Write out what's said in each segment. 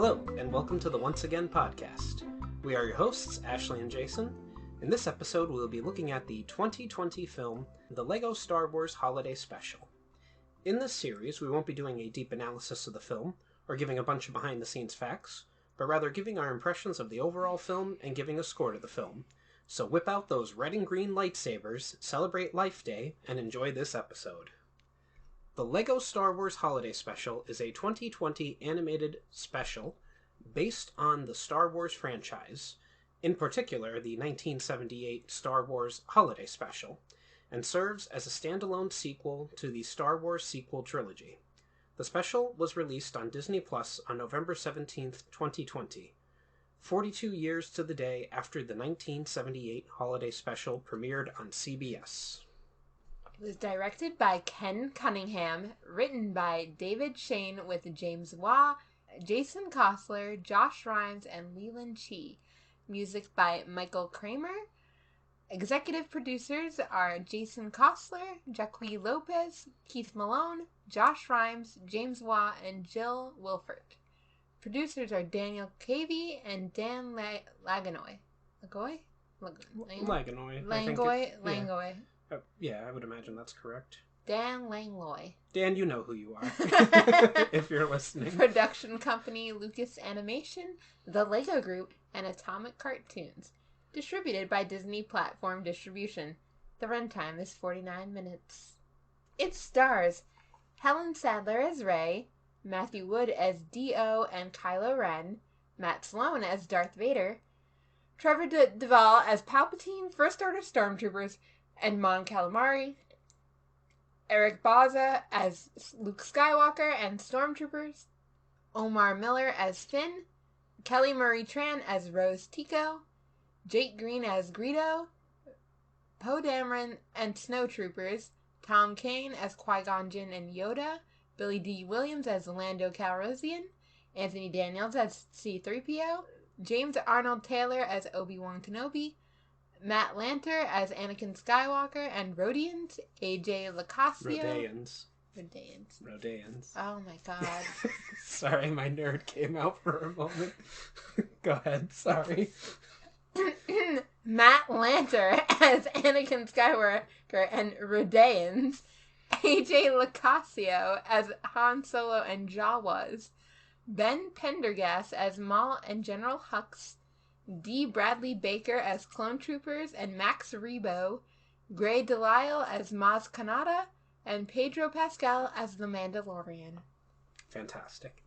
Hello, and welcome to the Once Again podcast. We are your hosts, Ashley and Jason. In this episode, we'll be looking at the 2020 film, The Lego Star Wars Holiday Special. In this series, we won't be doing a deep analysis of the film, or giving a bunch of behind-the-scenes facts, but rather giving our impressions of the overall film and giving a score to the film. So whip out those red and green lightsabers, celebrate Life Day, and enjoy this episode. The Lego Star Wars Holiday Special is a 2020 animated special based on the Star Wars franchise, in particular the 1978 Star Wars Holiday Special, and serves as a standalone sequel to the Star Wars sequel trilogy. The special was released on Disney Plus on November 17, 2020, 42 years to the day after the 1978 Holiday Special premiered on CBS. It was directed by Ken Cunningham, written by David Shane with James Waugh, Jason Costler, Josh Rhimes, and Leland Chee. Music by Michael Kramer. Executive producers are Jason Costler, Jacque Lopez, Keith Malone, Josh Rhimes, James Waugh, and Jill Wilford. Producers are Daniel Cavey and Dan Laganoy. Langoy. Yeah, I would imagine that's correct. Dan Langloy. Dan, you know who you are, if you're listening. Production company Lucas Animation, The Lego Group, and Atomic Cartoons. Distributed by Disney Platform Distribution. The runtime is 49 minutes. It stars Helen Sadler as Rey, Matthew Wood as D.O. and Kylo Ren, Matt Sloan as Darth Vader, Trevor Duvall as Palpatine, First Order Stormtroopers, and Mon Calamari, Eric Bauza as Luke Skywalker and Stormtroopers, Omar Miller as Finn, Kelly Marie Tran as Rose Tico, Jake Green as Greedo, Poe Dameron and Snowtroopers, Tom Kane as Qui-Gon Jinn and Yoda, Billy D. Williams as Lando Calrissian, Anthony Daniels as C-3PO, James Arnold Taylor as Obi-Wan Kenobi, Matt Lanter as Anakin Skywalker, and Rodians, AJ Lacasio. Rodayans. Oh my god. Sorry, my nerd came out for a moment. Go ahead, sorry. Matt Lanter as Anakin Skywalker and Rodayans, AJ Lacasio as Han Solo and Jawas, Ben Pendergast as Maul and General Hux, D. Bradley Baker as Clone Troopers and Max Rebo, Gray Delisle as Maz Kanata, and Pedro Pascal as the Mandalorian. Fantastic.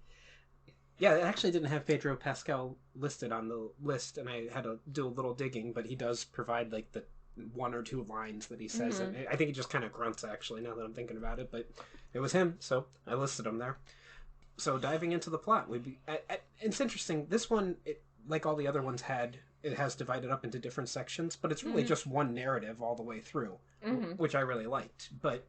Yeah, it actually didn't have Pedro Pascal listed on the list, and I had to do a little digging, but he does provide like the one or two lines that he says. Mm-hmm. And I think he just kind of grunts, actually, now that I'm thinking about it, but it was him, so I listed him there. So diving into the plot, it's interesting. This one, like all the other ones it has divided up into different sections, but it's really just one narrative all the way through, which I really liked. But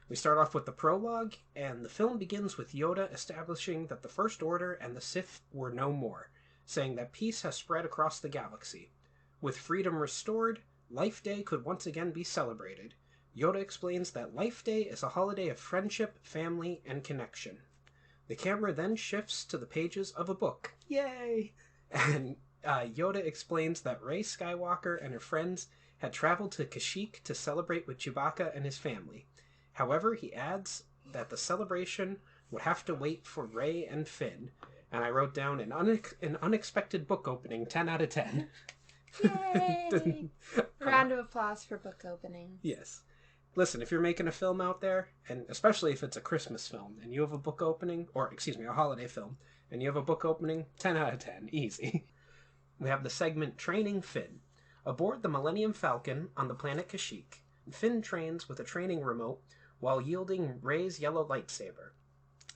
we start off with the prologue, and the film begins with Yoda establishing that the First Order and the Sith were no more, saying that peace has spread across the galaxy. With freedom restored, Life Day could once again be celebrated. Yoda explains that Life Day is a holiday of friendship, family, and connection. The camera then shifts to the pages of a book. Yay! And Yoda explains that Rey Skywalker and her friends had traveled to Kashyyyk to celebrate with Chewbacca and his family. However, he adds that the celebration would have to wait for Rey and Finn. And I wrote down an unexpected book opening, 10 out of 10. Yay! Round of applause for book opening. Yes. Listen, if you're making a film out there, and especially if it's a Christmas film, and you have a book opening, a holiday film, and you have a book opening, 10 out of 10. Easy. We have the segment Training Finn. Aboard the Millennium Falcon on the planet Kashyyyk, Finn trains with a training remote while wielding Rey's yellow lightsaber.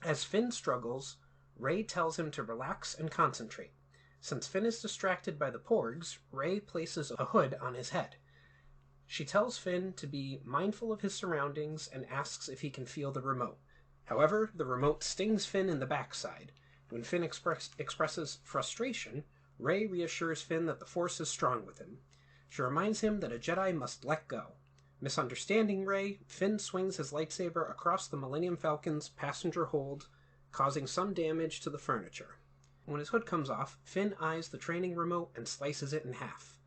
As Finn struggles, Rey tells him to relax and concentrate. Since Finn is distracted by the porgs, Rey places a hood on his head. She tells Finn to be mindful of his surroundings and asks if he can feel the remote. However, the remote stings Finn in the backside. When Finn expresses frustration, Rey reassures Finn that the Force is strong with him. She reminds him that a Jedi must let go. Misunderstanding Rey, Finn swings his lightsaber across the Millennium Falcon's passenger hold, causing some damage to the furniture. When his hood comes off, Finn eyes the training remote and slices it in half.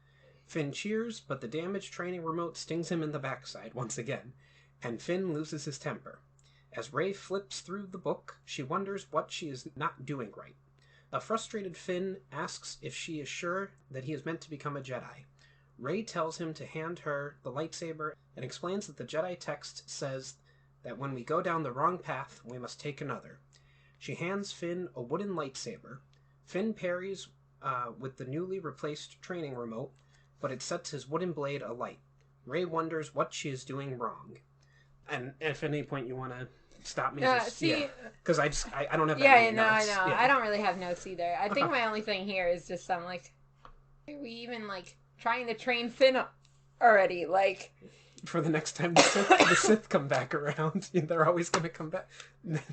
Finn cheers, but the damaged training remote stings him in the backside once again, and Finn loses his temper. As Rey flips through the book, she wonders what she is not doing right. A frustrated Finn asks if she is sure that he is meant to become a Jedi. Rey tells him to hand her the lightsaber and explains that the Jedi text says that when we go down the wrong path, we must take another. She hands Finn a wooden lightsaber. Finn parries with the newly replaced training remote, but it sets his wooden blade alight. Rey wonders what she is doing wrong. And if at any point you want to stop me, because I don't have that many notes. I know. Yeah. I don't really have notes either. I think my only thing here is just I'm like, are we even like trying to train Finn already? Like, for the next time the Sith come back around, they're always going to come back.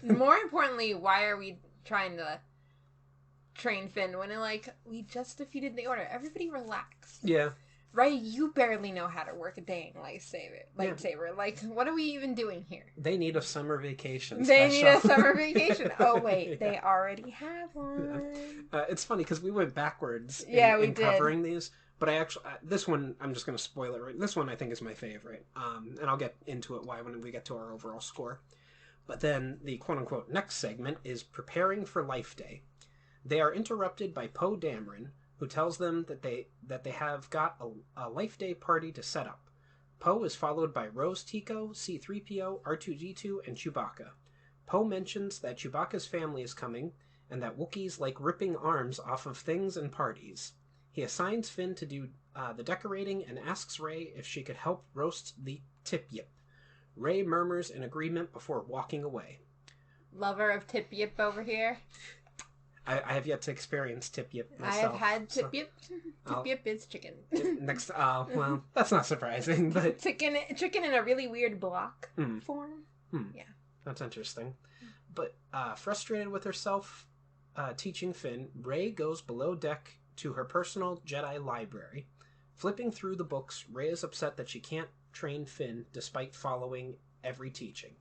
More importantly, why are we trying to train Finn when we just defeated the Order? Everybody relax. Yeah. Rey, you barely know how to work a dang lightsaber. Yeah. Like, what are we even doing here? They need a summer vacation. They need a summer vacation. Oh, wait. Yeah. They already have one. Yeah. It's funny because we went backwards in covering these. But I actually, this one, I'm just going to spoil it right. This one I think is my favorite. And I'll get into it why when we get to our overall score. But then the quote-unquote next segment is preparing for Life Day. They are interrupted by Poe Dameron, who tells them that they have got a Life Day party to set up. Poe is followed by Rose Tico, C-3PO, R2-D2, and Chewbacca. Poe mentions that Chewbacca's family is coming, and that Wookiees like ripping arms off of things and parties. He assigns Finn to do the decorating and asks Rey if she could help roast the Tip-Yip. Rey murmurs in agreement before walking away. Lover of Tip-Yip over here. I have yet to experience Tip-Yip myself. I have had Tip-Yip. Tip-Yip is chicken. Next, well, that's not surprising, but... Chicken in a really weird block form. Yeah. That's interesting. But frustrated with herself teaching Finn, Rey goes below deck to her personal Jedi library. Flipping through the books, Rey is upset that she can't train Finn despite following every teaching.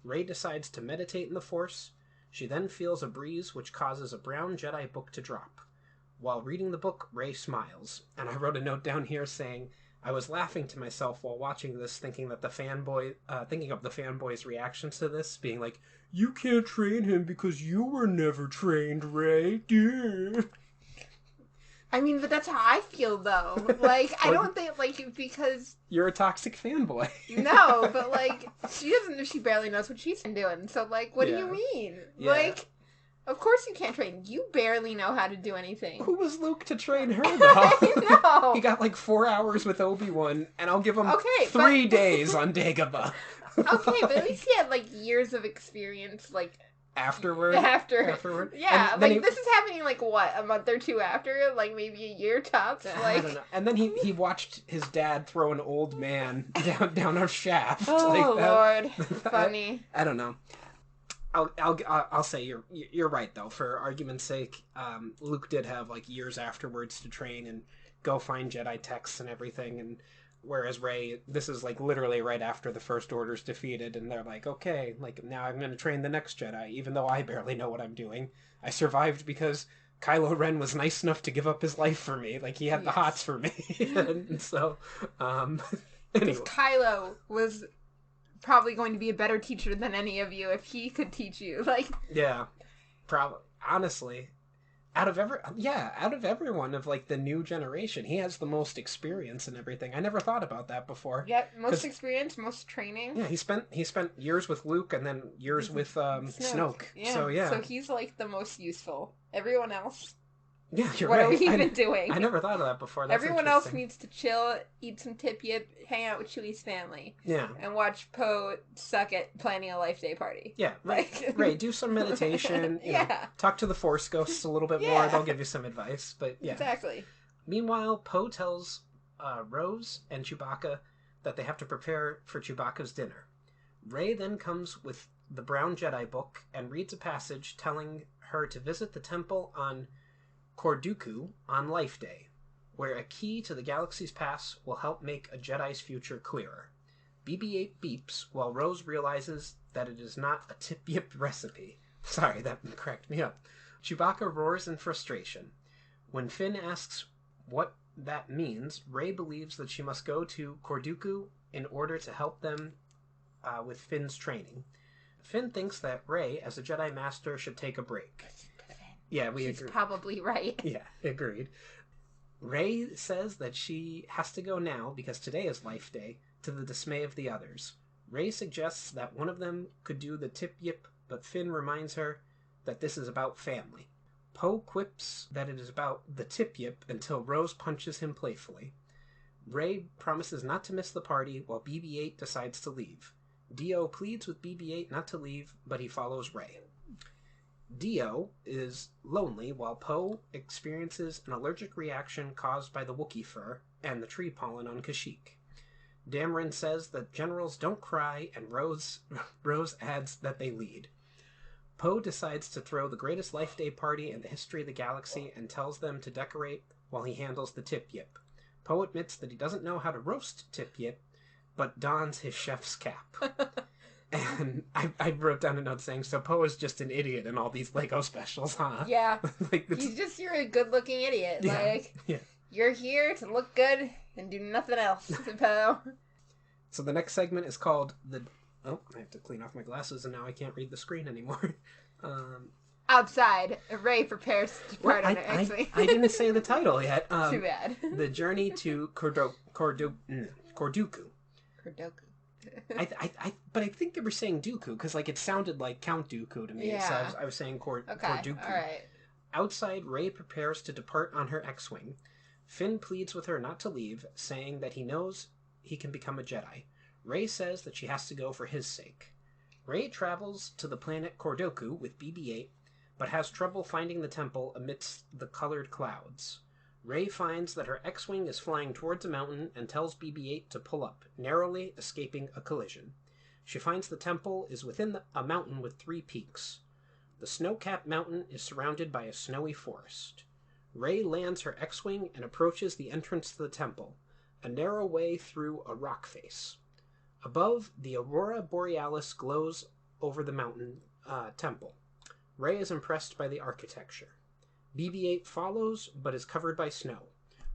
Rey decides to meditate in the Force. She then feels a breeze which causes a brown Jedi book to drop. While reading the book, Rey smiles. And I wrote a note down here saying, I was laughing to myself while watching this, thinking of the fanboys' reactions to this, being like, you can't train him because you were never trained, Rey. Dude. I mean, but that's how I feel, though. Like, I don't think, because... You're a toxic fanboy. No, but, she barely knows what she's doing. So, what do you mean? Yeah. Of course you can't train. You barely know how to do anything. Who was Luke to train her, though? I know. He got, 4 hours with Obi-Wan, and I'll give him 3 days on Dagobah. Okay, but at least he had, years of experience, Afterward? Afterward. Yeah, this is happening, a month or two after? Maybe a year tops? I don't know. And then he watched his dad throw an old man down a shaft. Oh, Lord. Funny. I don't know. I'll say you're right, though. For argument's sake, Luke did have, years afterwards to train and go find Jedi texts and everything, and... Whereas Rey, this is literally right after the First Order's defeated, and they're okay, now I'm going to train the next Jedi, even though I barely know what I'm doing. I survived because Kylo Ren was nice enough to give up his life for me. He had the hots for me. And so, anyway. Because Kylo was probably going to be a better teacher than any of you if he could teach you. Yeah, probably. Honestly. Out of everyone of the new generation, he has the most experience and everything. I never thought about that before. Yeah, most experience, most training. Yeah, he spent years with Luke and then years with Snoke. Yeah. So he's the most useful. Everyone else. Yeah, you're what right. What are we even doing? I never thought of that before. That's Everyone else needs to chill, eat some Tip-Yip, hang out with Chewie's family. Yeah. And watch Poe suck at planning a Life Day party. Yeah. Right. Do some meditation. You know, talk to the Force ghosts a little bit more. They'll give you some advice. But yeah. Exactly. Meanwhile, Poe tells Rose and Chewbacca that they have to prepare for Chewbacca's dinner. Rey then comes with the Brown Jedi book and reads a passage telling her to visit the temple on Corduku on Life Day, where a key to the galaxy's past will help make a Jedi's future clearer. BB-8 beeps while Rose realizes that it is not a Tip-Yip recipe. Sorry, that cracked me up. Chewbacca roars in frustration. When Finn asks what that means, Rey believes that she must go to Corduku in order to help them with Finn's training. Finn thinks that Rey, as a Jedi Master, should take a break. Yeah, She's agree. probably right. Yeah, agreed. Rey says that she has to go now because today is Life Day, to the dismay of the others. Rey suggests that one of them could do the tip-yip, but Finn reminds her that this is about family. Poe quips that it is about the tip-yip until Rose punches him playfully. Rey promises not to miss the party while BB-8 decides to leave. Dio pleads with BB-8 not to leave, but he follows Rey. Dio is lonely while Poe experiences an allergic reaction caused by the Wookiee fur and the tree pollen on Kashyyyk. Dameron says that generals don't cry, and Rose adds that they lead. Poe decides to throw the greatest Life Day party in the history of the galaxy and tells them to decorate while he handles the tip-yip. Poe admits that he doesn't know how to roast tip-yip, but dons his chef's cap. And I wrote down a note saying, so Poe is just an idiot in all these Lego specials, huh? Yeah. You're a good-looking idiot. Yeah. You're here to look good and do nothing else, Poe. So the next segment is called Oh, I have to clean off my glasses, and now I can't read the screen anymore. Outside, Rey prepares to depart on her X-Wing. I didn't say the title yet. Too bad. The Journey to Corduku. But I think they were saying Dooku, because it sounded like Count Dooku to me. Yeah. So I was saying Corduku. All right. Outside, Rey prepares to depart on her X-Wing. Finn pleads with her not to leave, saying that he knows he can become a Jedi. Rey says that she has to go for his sake. Rey travels to the planet Corduku with BB-8, but has trouble finding the temple amidst the colored clouds. Rey finds that her X-Wing is flying towards a mountain and tells BB-8 to pull up, narrowly escaping a collision. She finds the temple is within a mountain with 3 peaks. The snow-capped mountain is surrounded by a snowy forest. Rey lands her X-Wing and approaches the entrance to the temple, a narrow way through a rock face. Above, the aurora borealis glows over the mountain temple. Rey is impressed by the architecture. BB-8 follows, but is covered by snow.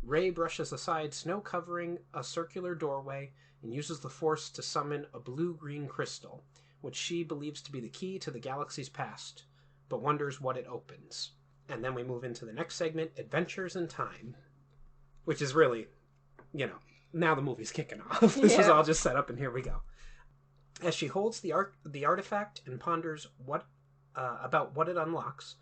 Rey brushes aside snow covering a circular doorway and uses the Force to summon a blue-green crystal, which she believes to be the key to the galaxy's past, but wonders what it opens. And then we move into the next segment, Adventures in Time, which is really, now the movie's kicking off. This was all just set up, and here we go. As she holds the artifact and ponders about what it unlocks,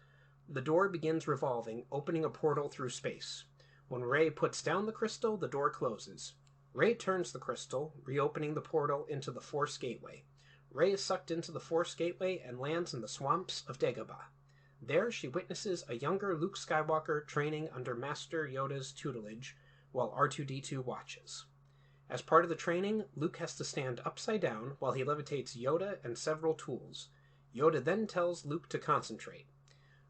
the door begins revolving, opening a portal through space. When Rey puts down the crystal, the door closes. Rey turns the crystal, reopening the portal into the Force Gateway. Rey is sucked into the Force Gateway and lands in the swamps of Dagobah. There, she witnesses a younger Luke Skywalker training under Master Yoda's tutelage, while R2-D2 watches. As part of the training, Luke has to stand upside down while he levitates Yoda and several tools. Yoda then tells Luke to concentrate.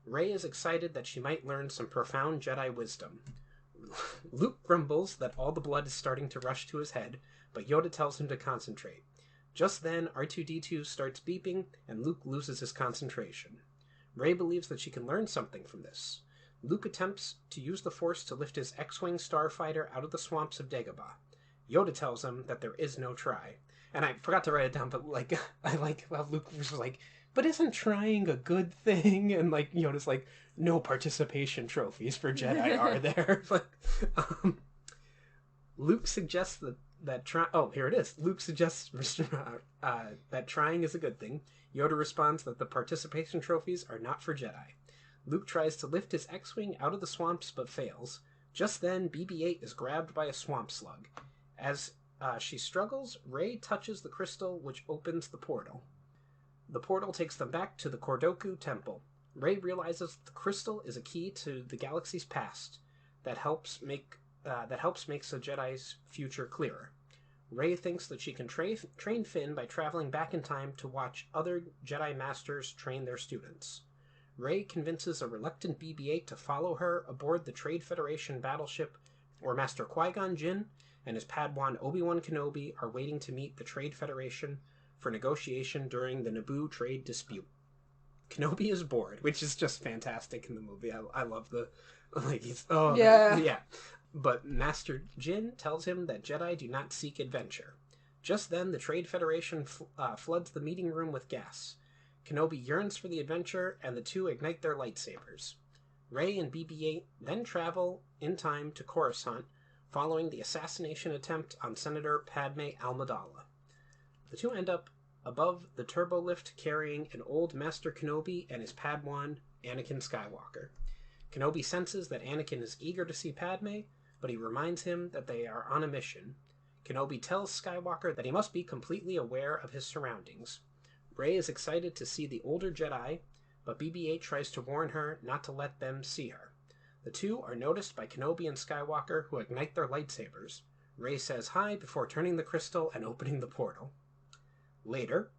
Rey is excited that she might learn some profound Jedi wisdom. Luke grumbles that all the blood is starting to rush to his head, but Yoda tells him to concentrate. Just then, R2-D2 starts beeping, and Luke loses his concentration. Rey believes that she can learn something from this. Luke attempts to use the Force to lift his X-Wing starfighter out of the swamps of Dagobah. Yoda tells him that there is no try. And I forgot to write it down, but I like how Luke was like, but isn't trying a good thing? And Yoda's like, no participation trophies for Jedi are there. Luke suggests here it is. Luke suggests that trying is a good thing. Yoda responds that the participation trophies are not for Jedi. Luke tries to lift his X-Wing out of the swamps, but fails. Just then, BB-8 is grabbed by a swamp slug. As she struggles, Rey touches the crystal, which opens the portal. The portal takes them back to the Corduku Temple. Rey realizes the crystal is a key to the galaxy's past that helps makes a Jedi's future clearer. Rey thinks that she can train Finn by traveling back in time to watch other Jedi Masters train their students. Rey convinces a reluctant BB-8 to follow her aboard the Trade Federation battleship, where Master Qui-Gon Jinn and his Padawan Obi-Wan Kenobi are waiting to meet the Trade Federation for negotiation during the Naboo trade dispute. Kenobi is bored, which is just fantastic in the movie. I love the, like, yeah. But Master Jin tells him that Jedi do not seek adventure. Just then, the Trade Federation floods the meeting room with gas. Kenobi yearns for the adventure, and the two ignite their lightsabers. Rey and BB-8 then travel in time to Coruscant, following the assassination attempt on Senator Padme Amidala. The two end up above the turbolift carrying an old Master Kenobi and his Padawan, Anakin Skywalker. Kenobi senses that Anakin is eager to see Padme, but he reminds him that they are on a mission. Kenobi tells Skywalker that he must be completely aware of his surroundings. Rey is excited to see the older Jedi, but BB-8 tries to warn her not to let them see her. The two are noticed by Kenobi and Skywalker, who ignite their lightsabers. Rey says hi before turning the crystal and opening the portal. Later,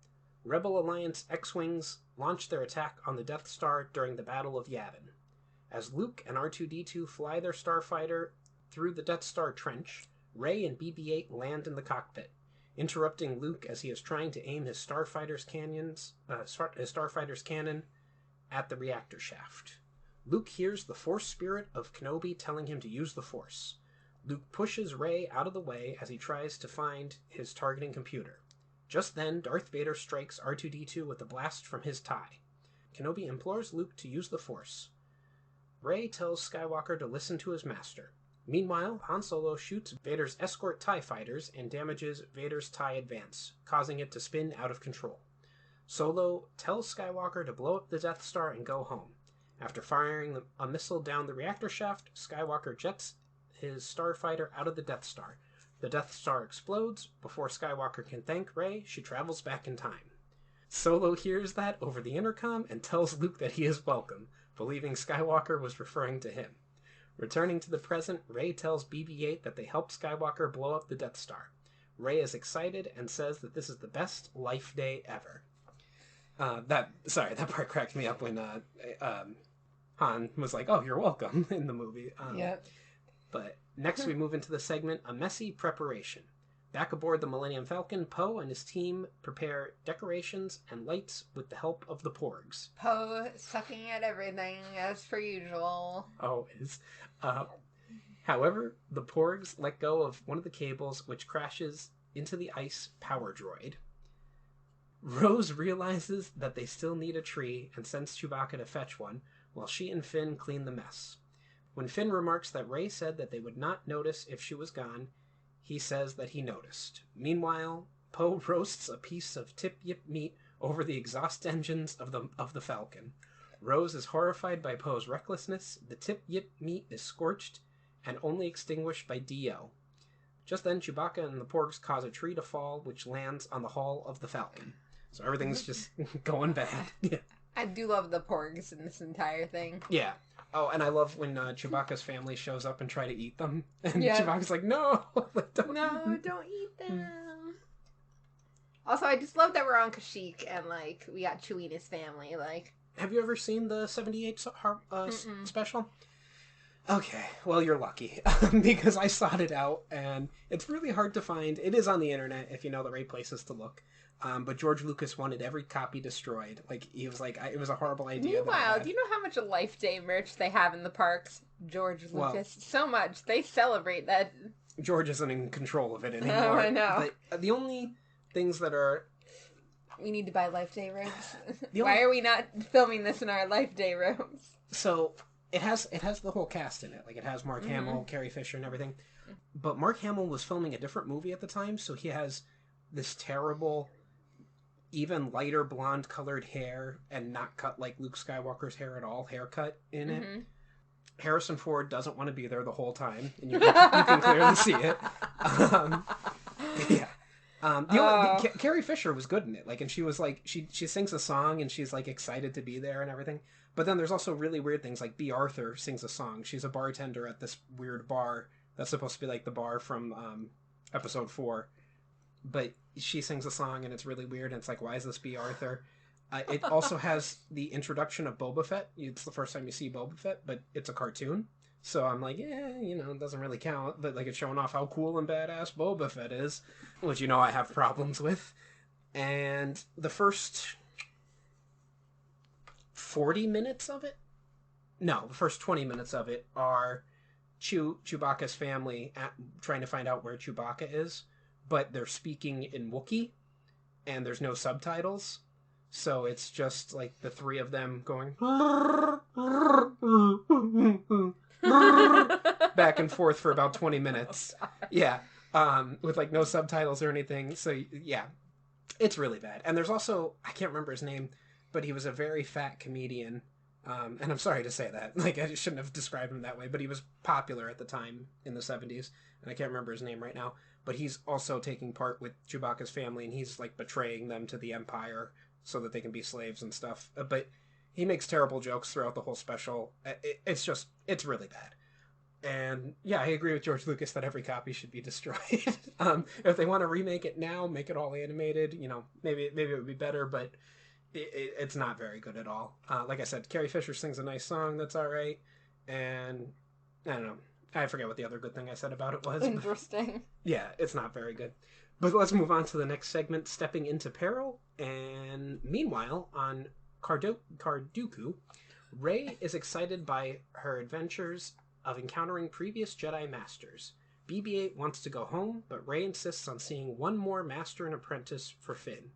Rebel Alliance X-Wings launch their attack on the Death Star during the Battle of Yavin. As Luke and R2-D2 fly their starfighter through the Death Star trench, Rey and BB-8 land in the cockpit, interrupting Luke as he is trying to aim his starfighter's cannon at the reactor shaft. Luke hears the Force spirit of Kenobi telling him to use the Force. Luke pushes Rey out of the way as he tries to find his targeting computer. Just then, Darth Vader strikes R2-D2 with a blast from his tie. Kenobi implores Luke to use the Force. Rey tells Skywalker to listen to his master. Meanwhile, Han Solo shoots Vader's escort TIE fighters and damages Vader's TIE Advance, causing it to spin out of control. Solo tells Skywalker to blow up the Death Star and go home. After firing a missile down the reactor shaft, Skywalker jets his starfighter out of the Death Star. The Death Star explodes. Before Skywalker can thank Rey, she travels back in time. Solo hears that over the intercom and tells Luke that he is welcome, believing Skywalker was referring to him. Returning to the present, Rey tells BB-8 that they helped Skywalker blow up the Death Star. Rey is excited and says that this is the best life day ever. That part cracked me up when Han was like, "Oh, you're welcome" in the movie. Yep. But next we move into the segment, A Messy Preparation. Back aboard the Millennium Falcon, Poe and his team prepare decorations and lights with the help of the Porgs. Poe sucking at everything, as per usual. Always. However, the Porgs let go of one of the cables, which crashes into the ice power droid. Rose realizes that they still need a tree and sends Chewbacca to fetch one, while she and Finn clean the mess. When Finn remarks that Rey said that they would not notice if she was gone, he says that he noticed. Meanwhile, Poe roasts a piece of tip-yip meat over the exhaust engines of the Falcon. Rose is horrified by Poe's recklessness. The tip-yip meat is scorched and only extinguished by D.O. Just then, Chewbacca and the Porgs cause a tree to fall, which lands on the hull of the Falcon. So everything's just going bad. Yeah. I do love the Porgs in this entire thing. Yeah. Oh, and I love when Chewbacca's family shows up and try to eat them. And yeah. Chewbacca's like, no! Don't eat them. Also, I just love that we're on Kashyyyk and, like, we got Chewie and his family, like... Have you ever seen the 78 special? Okay, well, you're lucky. Because I sought it out, and it's really hard to find. It is on the internet, if you know the right places to look. But George Lucas wanted every copy destroyed. Like, he was like, it was a horrible idea. Meanwhile, do you know how much Life Day merch they have in the parks? George Lucas. So much. They celebrate that. George isn't in control of it anymore. Oh, I know. But the only things that are... We need to buy Life Day robes. Why are we not filming this in our Life Day robes? So, it has the whole cast in it. Like, it has Mark Hamill, Carrie Fisher, and everything. But Mark Hamill was filming a different movie at the time, so he has this terrible... even lighter blonde colored hair and not cut like Luke Skywalker's hair at all, haircut in it. Harrison Ford doesn't want to be there the whole time, and you can clearly see it. Carrie Fisher was good in it, like, and she was like, she sings a song and she's like excited to be there and everything. But then there's also really weird things, like B. Arthur sings a song. She's a bartender at this weird bar that's supposed to be like the bar from episode 4. But she sings a song and it's really weird, and it's like, why is this B. Arthur? It also has the introduction of Boba Fett. It's the first time you see Boba Fett, but it's a cartoon. So I'm like, it doesn't really count. But like, it's showing off how cool and badass Boba Fett is, which I have problems with. And the first 40 minutes of it? No, the first 20 minutes of it are Chewbacca's family trying to find out where Chewbacca is, but they're speaking in Wookiee, and there's no subtitles, so it's just like the three of them going back and forth for about 20 minutes. Yeah, with like no subtitles or anything. So yeah, it's really bad. And there's also, I can't remember his name, but he was a very fat comedian. And I'm sorry to say that. Like, I shouldn't have described him that way, but he was popular at the time in the 70s, and I can't remember his name right now. But he's also taking part with Chewbacca's family, and he's, like, betraying them to the Empire so that they can be slaves and stuff. But he makes terrible jokes throughout the whole special. It's really bad. And, yeah, I agree with George Lucas that every copy should be destroyed. If they want to remake it now, make it all animated, you know, maybe it would be better, but... It's not very good at all. Like I said, Carrie Fisher sings a nice song that's all right, and I don't know. I forget what the other good thing I said about it was. Interesting. Yeah, it's not very good. But let's move on to the next segment, Stepping into Peril. And meanwhile, on Carduku, Rey is excited by her adventures of encountering previous Jedi Masters. BB-8 wants to go home, but Rey insists on seeing one more master and apprentice for Finn.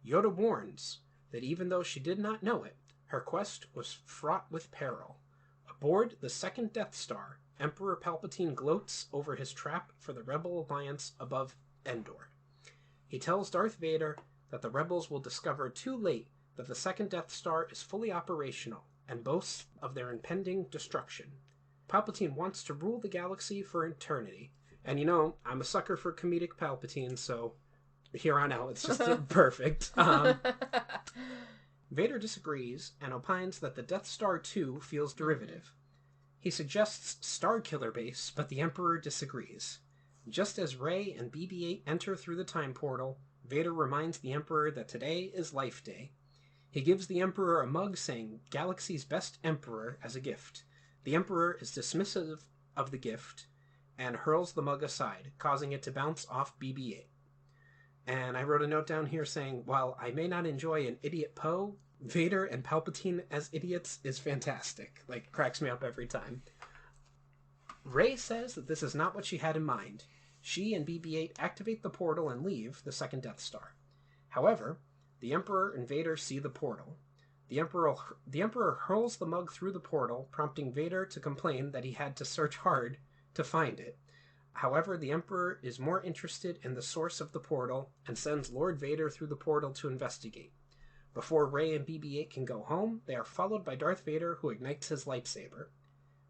Yoda warns that even though she did not know it, her quest was fraught with peril. Aboard the second Death Star, Emperor Palpatine gloats over his trap for the Rebel Alliance above Endor. He tells Darth Vader that the rebels will discover too late that the second Death Star is fully operational and boasts of their impending destruction. Palpatine wants to rule the galaxy for eternity. And you know, I'm a sucker for comedic Palpatine, so... here on out, it's just perfect. Vader disagrees and opines that the Death Star 2 feels derivative. He suggests Starkiller Base, but the Emperor disagrees. Just as Rey and BB-8 enter through the time portal, Vader reminds the Emperor that today is Life Day. He gives the Emperor a mug saying Galaxy's Best Emperor as a gift. The Emperor is dismissive of the gift and hurls the mug aside, causing it to bounce off BB-8. And I wrote a note down here saying, while I may not enjoy an idiot Poe, Vader and Palpatine as idiots is fantastic. Like, cracks me up every time. Rey says that this is not what she had in mind. She and BB-8 activate the portal and leave the second Death Star. However, the Emperor and Vader see the portal. The Emperor hurls the mug through the portal, prompting Vader to complain that he had to search hard to find it. However, the Emperor is more interested in the source of the portal and sends Lord Vader through the portal to investigate. Before Rey and BB-8 can go home, they are followed by Darth Vader, who ignites his lightsaber.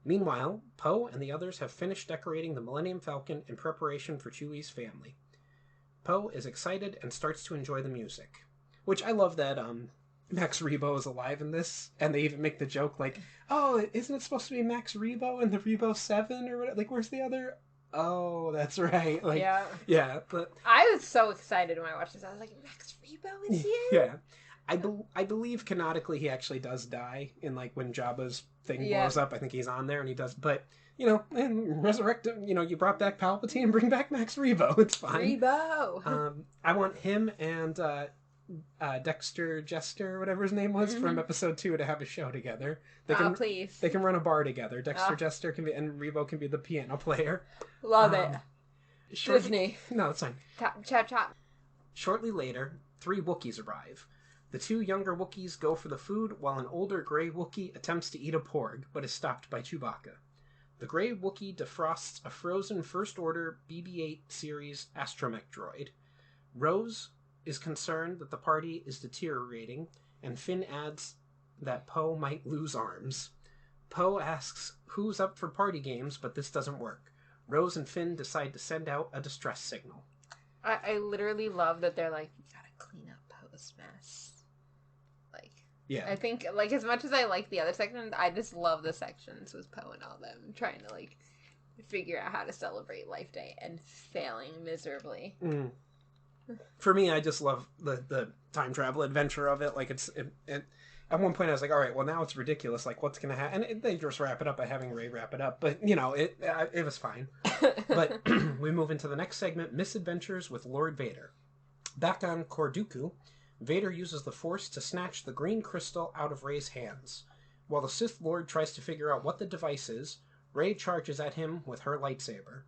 Meanwhile, Poe and the others have finished decorating the Millennium Falcon in preparation for Chewie's family. Poe is excited and starts to enjoy the music. Which I love that Max Rebo is alive in this, and they even make the joke like, oh, isn't it supposed to be Max Rebo in the Rebo 7 or whatever? Like, where's the other... oh, that's right. Like, yeah. But I was so excited when I watched this. I was like, Max Rebo is here? Yeah. I believe canonically he actually does die in, like, when Jabba's thing blows up. I think he's on there and he does. But, you know, and resurrect him. You know, you brought back Palpatine, bring back Max Rebo. It's fine. Rebo! I want him and Dexter Jester, whatever his name was, from episode 2 to have a show together. Please. They can run a bar together. Dexter Jester can be, and Rebo can be the piano player. Love it. Disney. No, it's fine. Chop. Shortly later, 3 Wookiees arrive. The 2 younger Wookiees go for the food, while an older gray Wookiee attempts to eat a porg, but is stopped by Chewbacca. The gray Wookiee defrosts a frozen First Order BB-8 series astromech droid. Rose is concerned that the party is deteriorating, and Finn adds that Poe might lose arms. Poe asks who's up for party games, but this doesn't work. Rose and Finn decide to send out a distress signal. I literally love that they're like, we gotta clean up Poe's mess. Like, yeah. I think, like, as much as I like the other sections, I just love the sections with Poe and all them trying to, like, figure out how to celebrate Life Day and failing miserably. Mm. For me, I just love the time travel adventure of it. Like, it at one point I was like, all right, well, now it's ridiculous. Like, what's going to happen? And they just wrap it up by having Rey wrap it up. But, you know, it was fine. But we move into the next segment, Misadventures with Lord Vader. Back on Corduku, Vader uses the Force to snatch the green crystal out of Rey's hands. While the Sith Lord tries to figure out what the device is, Rey charges at him with her lightsaber.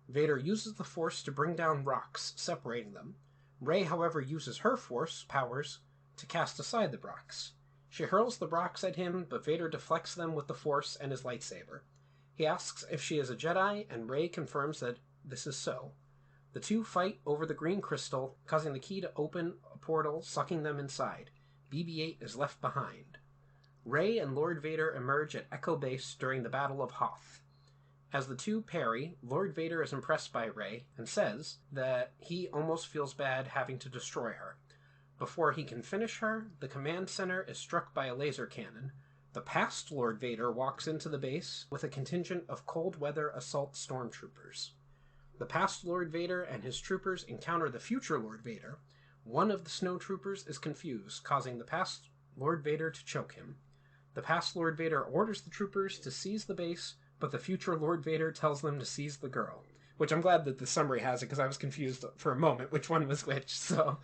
Vader uses the Force to bring down rocks, separating them. Rey, however, uses her Force powers to cast aside the rocks. She hurls the rocks at him, but Vader deflects them with the Force and his lightsaber. He asks if she is a Jedi, and Rey confirms that this is so. The two fight over the green crystal, causing the key to open a portal, sucking them inside. BB-8 is left behind. Rey and Lord Vader emerge at Echo Base during the Battle of Hoth. As the two parry, Lord Vader is impressed by Rey and says that he almost feels bad having to destroy her. Before he can finish her, the command center is struck by a laser cannon. The past Lord Vader walks into the base with a contingent of cold weather assault stormtroopers. The past Lord Vader and his troopers encounter the future Lord Vader. One of the snow troopers is confused, causing the past Lord Vader to choke him. The past Lord Vader orders the troopers to seize the base, but the future Lord Vader tells them to seize the girl. Which I'm glad that the summary has it, because I was confused for a moment which one was which. So,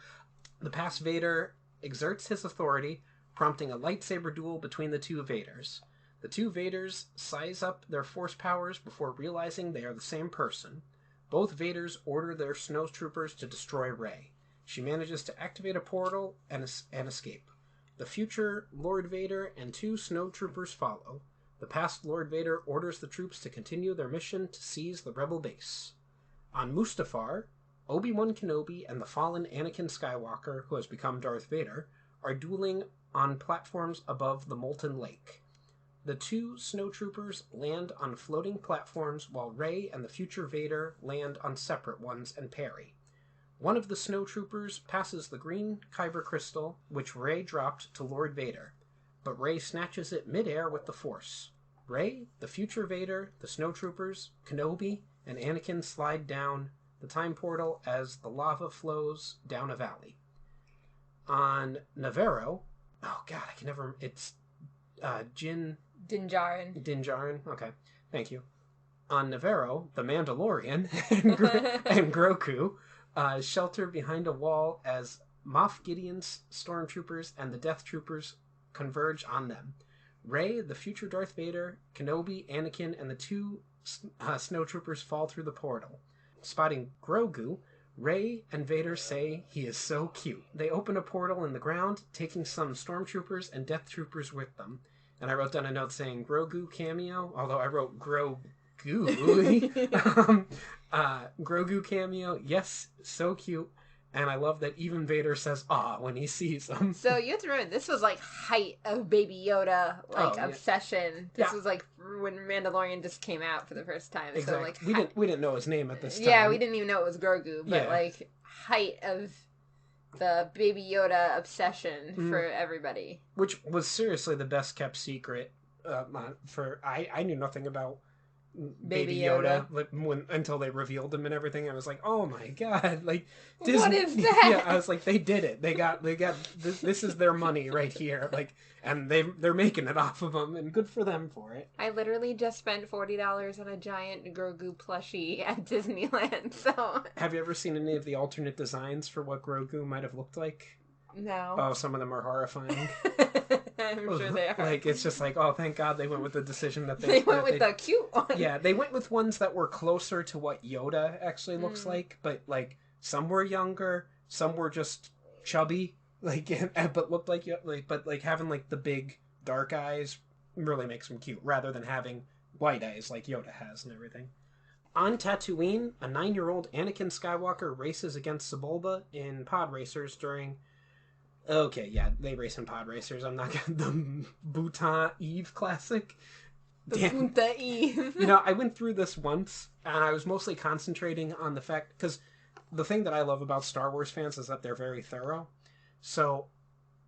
the past Vader exerts his authority, prompting a lightsaber duel between the two Vaders. The two Vaders size up their Force powers before realizing they are the same person. Both Vaders order their snow troopers to destroy Rey. She manages to activate a portal and escape. The future Lord Vader and two snow troopers follow. The past Lord Vader orders the troops to continue their mission to seize the rebel base. On Mustafar, Obi-Wan Kenobi and the fallen Anakin Skywalker, who has become Darth Vader, are dueling on platforms above the Molten Lake. The two snowtroopers land on floating platforms while Rey and the future Vader land on separate ones and parry. One of the snowtroopers passes the green kyber crystal, which Rey dropped to Lord Vader, but Rey snatches it midair with the Force. Rey, the future Vader, the snowtroopers, Kenobi, and Anakin slide down the time portal as the lava flows down a valley. On Navarro, it's Dinjarin, okay, thank you. On Navarro, the Mandalorian and Grogu shelter behind a wall as Moff Gideon's stormtroopers and the Death Troopers converge on them. Rey, the future Darth Vader, Kenobi, Anakin, and the two snowtroopers fall through the portal. Spotting Grogu, Rey and Vader say he is so cute. They open a portal in the ground, taking some stormtroopers and Death Troopers with them. And I wrote down a note saying Grogu cameo, although I wrote Grogu. Grogu cameo, yes, so cute. And I love that even Vader says "ah" when he sees him. So you have to remember, this was like height of Baby Yoda obsession. This was like when Mandalorian just came out for the first time. Exactly. So like we didn't know his name at this time. Yeah, we didn't even know it was Grogu, but like height of the Baby Yoda obsession for everybody. Which was seriously the best kept secret. I knew nothing about Baby Yoda until they revealed him and everything. I was like, oh my god, like Disney, what is that? Yeah, I was like, they did it. They got this is their money right here. Like, and they're making it off of them, and good for them for it. I literally just spent $40 on a giant Grogu plushie at Disneyland. So, have you ever seen any of the alternate designs for what Grogu might have looked like? No. Oh, some of them are horrifying. I'm sure they are. Like, it's just like, oh, thank God they went with the decision that they went with the cute one. Yeah, they went with ones that were closer to what Yoda actually looks like, but like some were younger, some were just chubby, like but looked like but like having like the big dark eyes really makes them cute, rather than having white eyes like Yoda has and everything. On Tatooine, a 9-year-old Anakin Skywalker races against Sebulba in pod racers during. Okay, yeah, they race in pod racers. I'm not gonna... The Bhutan Eve Classic. Bhutan Eve. You know, I went through this once, and I was mostly concentrating on the fact... Because the thing that I love about Star Wars fans is that they're very thorough. So,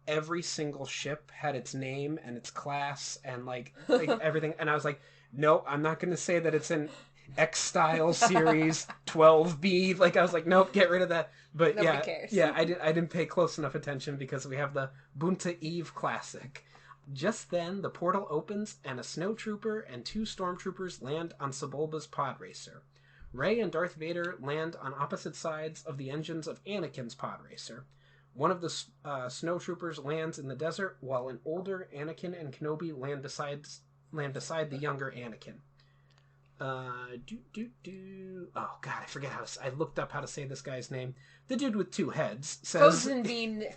every single ship had its name and its class and, like everything. And I was like, no, I'm not gonna say that it's an X-Style Series 12B. Like, I was like, nope, get rid of that. But nobody cares. Yeah, I didn't pay close enough attention because we have the Bunta Eve Classic. Just then, the portal opens and a snowtrooper and 2 stormtroopers land on Sebulba's pod racer. Rey and Darth Vader land on opposite sides of the engines of Anakin's pod racer. One of the snowtroopers lands in the desert, while an older Anakin and Kenobi land beside the younger Anakin. Oh god, I forget I looked up how to say this guy's name. The dude with two heads says Fozenbeed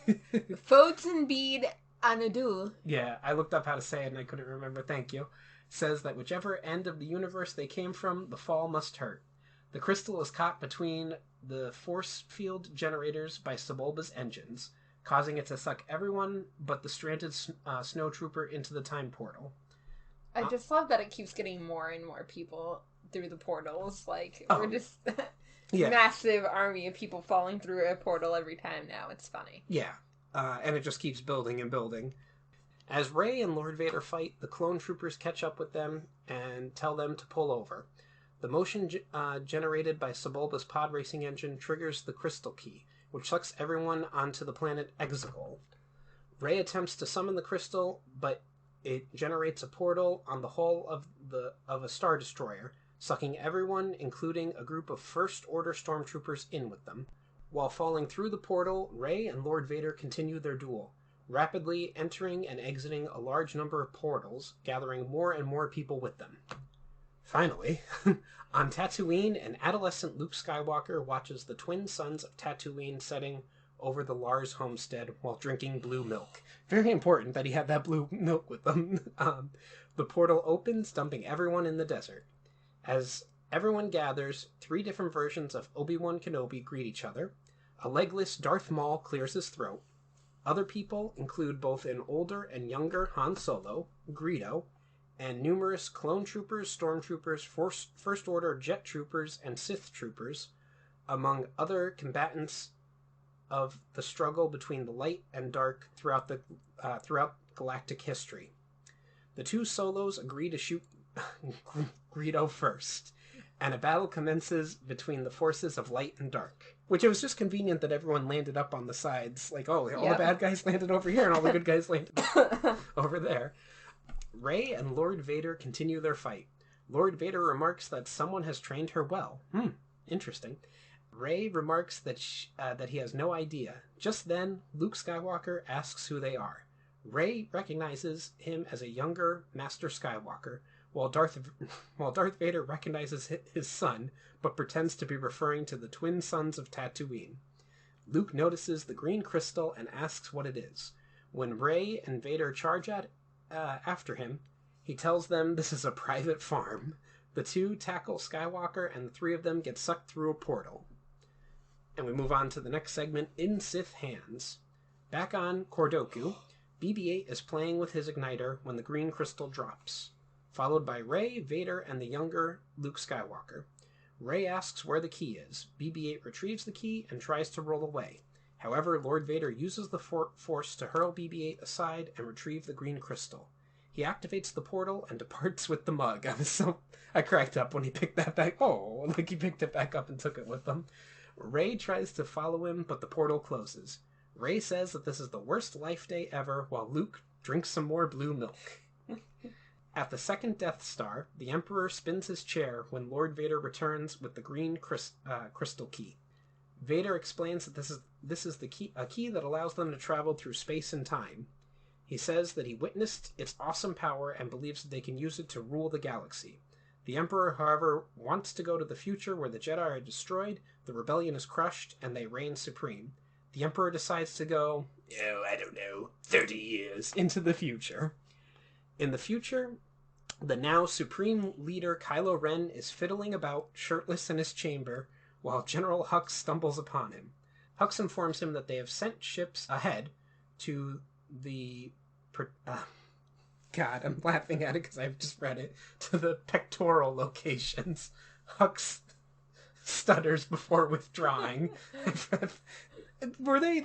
Anadu. Yeah, I looked up how to say it and I couldn't remember. Thank you. Says that whichever end of the universe they came from, the fall must hurt. The crystal is caught between the force field generators by Sebulba's engines, causing it to suck everyone but the stranded snowtrooper into the time portal. I just love that it keeps getting more and more people through the portals. Like, we're just massive army of people falling through a portal every time now. It's funny. Yeah, and it just keeps building and building. As Rey and Lord Vader fight, the clone troopers catch up with them and tell them to pull over. The motion generated by Sebulba's pod racing engine triggers the crystal key, which sucks everyone onto the planet Exegol. Rey attempts to summon the crystal, but it generates a portal on the hull of a Star Destroyer, sucking everyone, including a group of First Order stormtroopers, in with them. While falling through the portal, Rey and Lord Vader continue their duel, rapidly entering and exiting a large number of portals, gathering more and more people with them. Finally, on Tatooine, an adolescent Luke Skywalker watches the twin suns of Tatooine setting over the Lars homestead while drinking blue milk. Very important that he had that blue milk with them. The portal opens, dumping everyone in the desert. As everyone gathers, 3 different versions of Obi-Wan Kenobi greet each other. A legless Darth Maul clears his throat. Other people include both an older and younger Han Solo, Greedo, and numerous clone troopers, stormtroopers, First Order jet troopers, and Sith troopers, among other combatants of the struggle between the light and dark throughout galactic history. The 2 Solos agree to shoot Greedo first, and a battle commences between the forces of light and dark. Which it was just convenient that everyone landed up on the sides. Like, all the bad guys landed over here and all the good guys landed over there. Rey and Lord Vader continue their fight. Lord Vader remarks that someone has trained her well. Interesting. Rey remarks that he has no idea. Just then, Luke Skywalker asks who they are. Rey recognizes him as a younger Master Skywalker, while Darth Vader recognizes his son, but pretends to be referring to the twin sons of Tatooine. Luke notices the green crystal and asks what it is. When Rey and Vader charge after him, he tells them this is a private farm. The 2 tackle Skywalker, and the 3 of them get sucked through a portal. And we move on to the next segment, In Sith Hands. Back on Kordoku, BB-8 is playing with his igniter when the green crystal drops, followed by Rey, Vader, and the younger Luke Skywalker. Rey asks where the key is. BB-8 retrieves the key and tries to roll away. However, Lord Vader uses the Force to hurl BB-8 aside and retrieve the green crystal. He activates the portal and departs with the mug. I cracked up when he picked that back. Oh, like he picked it back up and took it with him. Rey tries to follow him, but the portal closes. Rey says that this is the worst life day ever, while Luke drinks some more blue milk. At the second Death Star, the Emperor spins his chair when Lord Vader returns with the green crystal key. Vader explains that this is a key that allows them to travel through space and time. He says that he witnessed its awesome power and believes that they can use it to rule the galaxy. The Emperor, however, wants to go to the future where the Jedi are destroyed, the rebellion is crushed, and they reign supreme. The Emperor decides to go, 30 years into the future. In the future, the now supreme leader Kylo Ren is fiddling about, shirtless in his chamber, while General Hux stumbles upon him. Hux informs him that they have sent ships ahead to the... God, I'm laughing at it because I've just read it. To the pectoral locations. Hux stutters before withdrawing. Were they,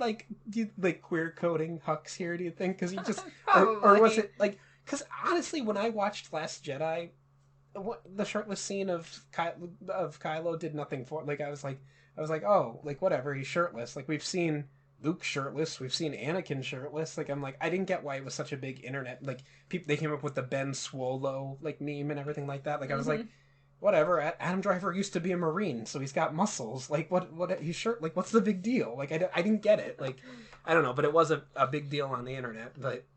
queer coding Hux here, do you think? Because he just... or was it, Because honestly, when I watched Last Jedi, the shirtless scene of Kylo did nothing for... I was like, oh, whatever, he's shirtless. We've seen Luke shirtless, we've seen Anakin shirtless. I didn't get why it was such a big internet... people, they came up with the Ben Swolo, meme and everything like that. I was like, whatever. Adam Driver used to be a Marine, so he's got muscles. Like, he's sure, like, what's the big deal? Like, I didn't get it. Like, I don't know, but it was a big deal on the internet,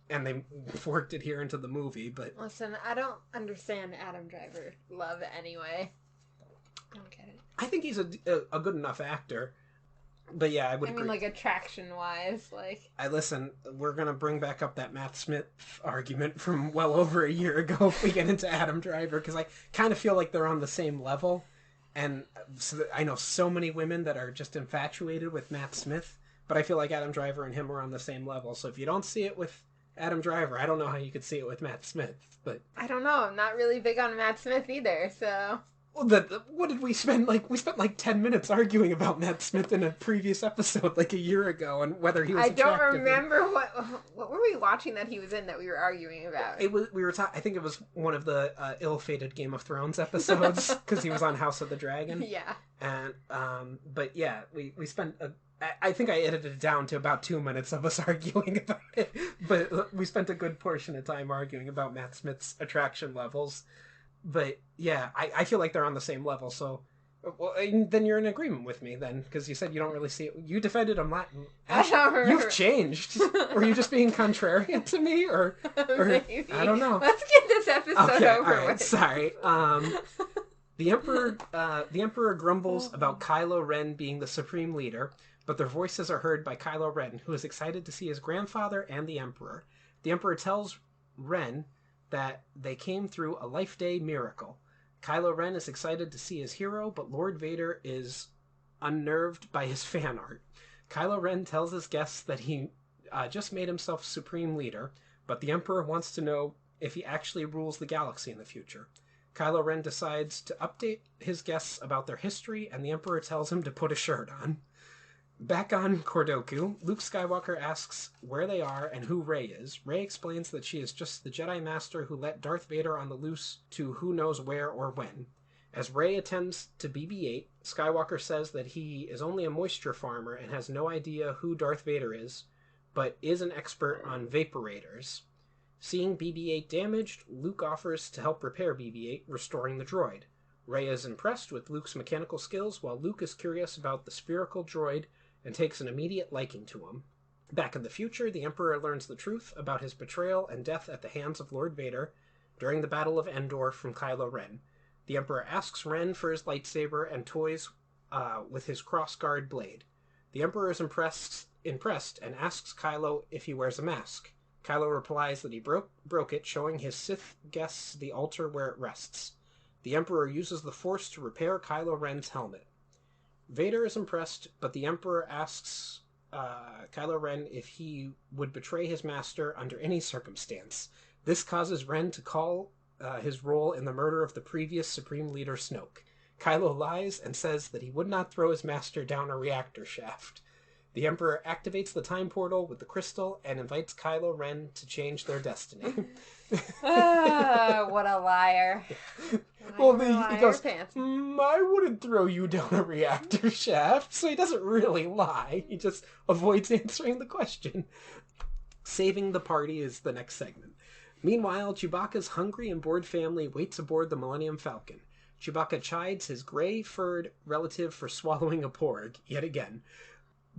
and they worked it here into the movie, but... Listen, I don't understand Adam Driver love anyway. I don't get it. I think he's a good enough actor. But yeah, I would agree. Like, attraction-wise, like... Listen, we're gonna bring back up that Matt Smith argument from well over a year ago if we get into Adam Driver, because I kind of feel like they're on the same level, and so I know so many women that are just infatuated with Matt Smith, but I feel like Adam Driver and him are on the same level, so if you don't see it with Adam Driver, I don't know how you could see it with Matt Smith, but... I don't know, I'm not really big on Matt Smith either, so... Well, what did we spend, like, we spent like 10 minutes arguing about Matt Smith in a previous episode, like a year ago, and whether he was attractive. I don't remember what were we watching that he was in that we were arguing about? I think it was one of the ill-fated Game of Thrones episodes, because he was on House of the Dragon. Yeah. And, but yeah, we spent, I think I edited it down to about 2 minutes of us arguing about it, but we spent a good portion of time arguing about Matt Smith's attraction levels. But yeah, I feel like they're on the same level, so well, then you're in agreement with me then, because you said you don't really see it. You defended him Latin. Ash, you've changed. Were you just being contrarian to me, or maybe. I don't know. Let's get this episode over with. Sorry. The Emperor grumbles about Kylo Ren being the supreme leader, but their voices are heard by Kylo Ren, who is excited to see his grandfather and the Emperor. The Emperor tells Ren that they came through a life day miracle. Kylo Ren is excited to see his hero, but Lord Vader is unnerved by his fan art. Kylo Ren tells his guests that he just made himself supreme leader, but the Emperor wants to know if he actually rules the galaxy in the future. Kylo Ren decides to update his guests about their history, and the Emperor tells him to put a shirt on. Back on Kordoku, Luke Skywalker asks where they are and who Rey is. Rey explains that she is just the Jedi Master who let Darth Vader on the loose to who knows where or when. As Rey attends to BB-8, Skywalker says that he is only a moisture farmer and has no idea who Darth Vader is, but is an expert on vaporators. Seeing BB-8 damaged, Luke offers to help repair BB-8, restoring the droid. Rey is impressed with Luke's mechanical skills, while Luke is curious about the spherical droid and takes an immediate liking to him. Back in the future, the Emperor learns the truth about his betrayal and death at the hands of Lord Vader during the Battle of Endor from Kylo Ren. The Emperor asks Ren for his lightsaber and toys with his crossguard blade. The Emperor is impressed and asks Kylo if he wears a mask. Kylo replies that he broke it, showing his Sith guests the altar where it rests. The Emperor uses the Force to repair Kylo Ren's helmet. Vader is impressed, but the Emperor asks Kylo Ren if he would betray his master under any circumstance. This causes Ren to call his role in the murder of the previous Supreme Leader Snoke. Kylo lies and says that he would not throw his master down a reactor shaft. The Emperor activates the time portal with the crystal and invites Kylo Ren to change their destiny. What a liar. Well, he goes, I wouldn't throw you down a reactor shaft, so he doesn't really lie. He just avoids answering the question. Saving the party is the next segment. Meanwhile, Chewbacca's hungry and bored family waits aboard the Millennium Falcon. Chewbacca chides his gray-furred relative for swallowing a porg, yet again.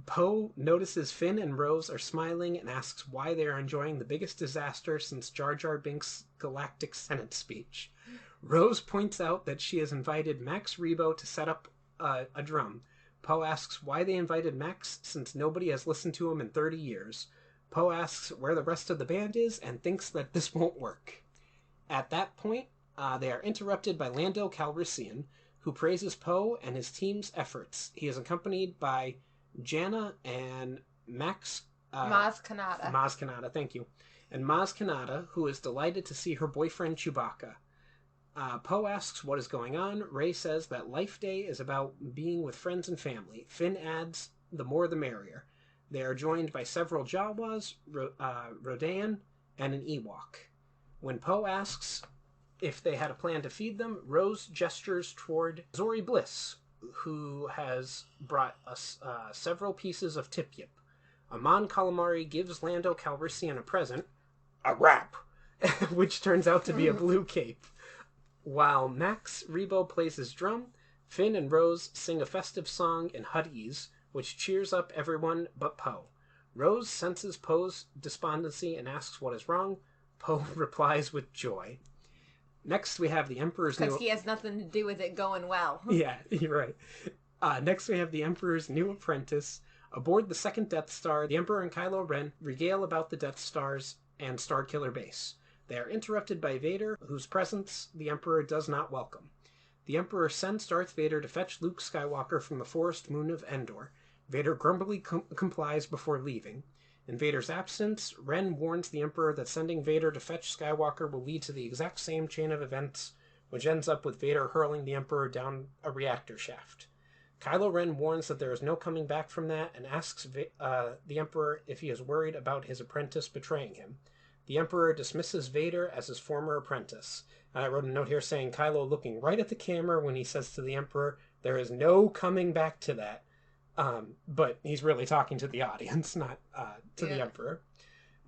Poe notices Finn and Rose are smiling and asks why they are enjoying the biggest disaster since Jar Jar Binks' Galactic Senate speech. Rose points out that she has invited Max Rebo to set up a drum. Poe asks why they invited Max since nobody has listened to him in 30 years. Poe asks where the rest of the band is and thinks that this won't work. At that point, they are interrupted by Lando Calrissian, who praises Poe and his team's efforts. He is accompanied by Jannah and Maz Kanata, thank you. And Maz Kanata, who is delighted to see her boyfriend Chewbacca. Poe asks what is going on. Rey says that Life Day is about being with friends and family. Finn adds, the more the merrier. They are joined by several Jawas, Rodan, and an Ewok. When Poe asks if they had a plan to feed them, Rose gestures toward Zori Bliss, who has brought us several pieces of tip-yip. Amon Calamari gives Lando Calrissian a present, a wrap, which turns out to be a blue cape. While Max Rebo plays his drum, Finn and Rose sing a festive song in Huttese, which cheers up everyone but Poe. Rose senses Poe's despondency and asks what is wrong. Poe replies with joy. Next, we have the Emperor's Because he has nothing to do with it going well. Yeah, you're right. Next, we have the Emperor's new apprentice. Aboard the second Death Star, the Emperor and Kylo Ren regale about the Death Stars and Starkiller Base. They are interrupted by Vader, whose presence the Emperor does not welcome. The Emperor sends Darth Vader to fetch Luke Skywalker from the forest moon of Endor. Vader grumpily complies before leaving. In Vader's absence, Ren warns the Emperor that sending Vader to fetch Skywalker will lead to the exact same chain of events, which ends up with Vader hurling the Emperor down a reactor shaft. Kylo Ren warns that there is no coming back from that and asks the Emperor if he is worried about his apprentice betraying him. The Emperor dismisses Vader as his former apprentice. And I wrote a note here saying Kylo looking right at the camera when he says to the Emperor, there is no coming back to that. But he's really talking to the audience, not to the Emperor.